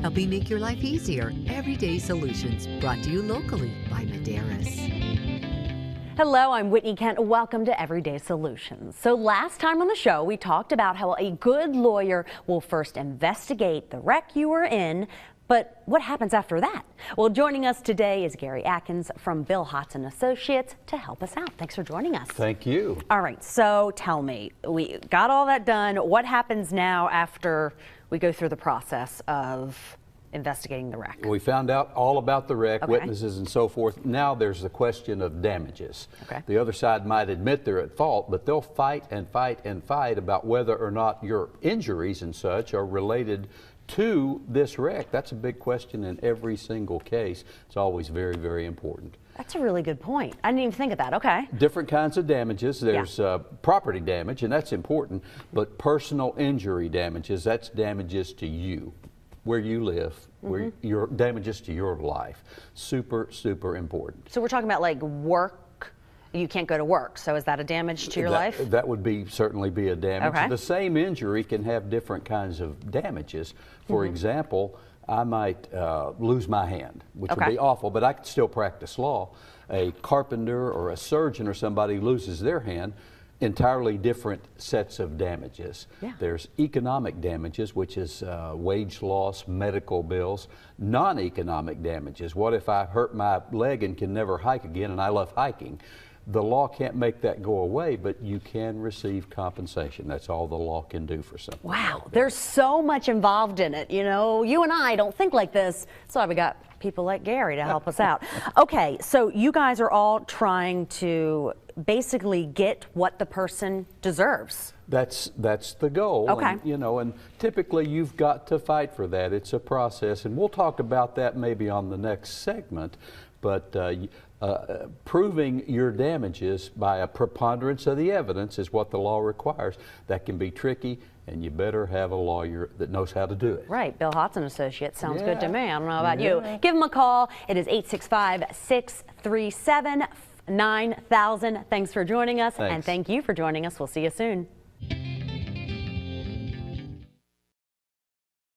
helping make your life easier. Everyday Solutions, brought to you locally by Medeiros. Hello, I'm Whitney Kent. Welcome to Everyday Solutions. So last time on the show, we talked about how a good lawyer will first investigate the wreck you were in, but what happens after that? Well, joining us today is Gary Atkins from Bill Hotz and Associates to help us out. Thanks for joining us. Thank you. All right, so tell me, we got all that done. What happens now after we go through the process of investigating the wreck? We found out all about the wreck, Okay. witnesses and so forth. Now there's the question of damages. Okay. The other side might admit they're at fault, but they'll fight and fight and fight about whether or not your injuries and such are related to this wreck. That's a big question in every single case. It's always very, very important. That's a really good point. I didn't even think of that. Okay. Different kinds of damages. There's property damage, and that's important, but personal injury damages, that's damages to you, where you live, where your damages to your life. Super, super important. So we're talking about like work. You can't go to work. So is that a damage to your life? That would certainly be a damage. Okay. The same injury can have different kinds of damages. For example, I might lose my hand, which would be awful, but I could still practice law. A carpenter or a surgeon or somebody loses their hand, entirely different sets of damages. Yeah. There's economic damages, which is wage loss, medical bills. Non-economic damages, what if I hurt my leg and can never hike again, and I love hiking? The law can't make that go away, but you can receive compensation. That's all the law can do for something. Wow, like that. there's so much involved in it. You know, you and I don't think like this. That's why we got people like Gary to help us out. Okay, so you guys are all trying to basically get what the person deserves. That's the goal. Okay. And, you know, and typically you've got to fight for that. It's a process, and we'll talk about that maybe on the next segment. But proving your damages by a preponderance of the evidence is what the law requires. That can be tricky, and you better have a lawyer that knows how to do it. Right, Bill Hotz and Associates sounds good to Yeah. me. I don't know about you. Give them a call. It is 865-637-9000. Thanks for joining us, and Thanks. thank you for joining us. We'll see you soon.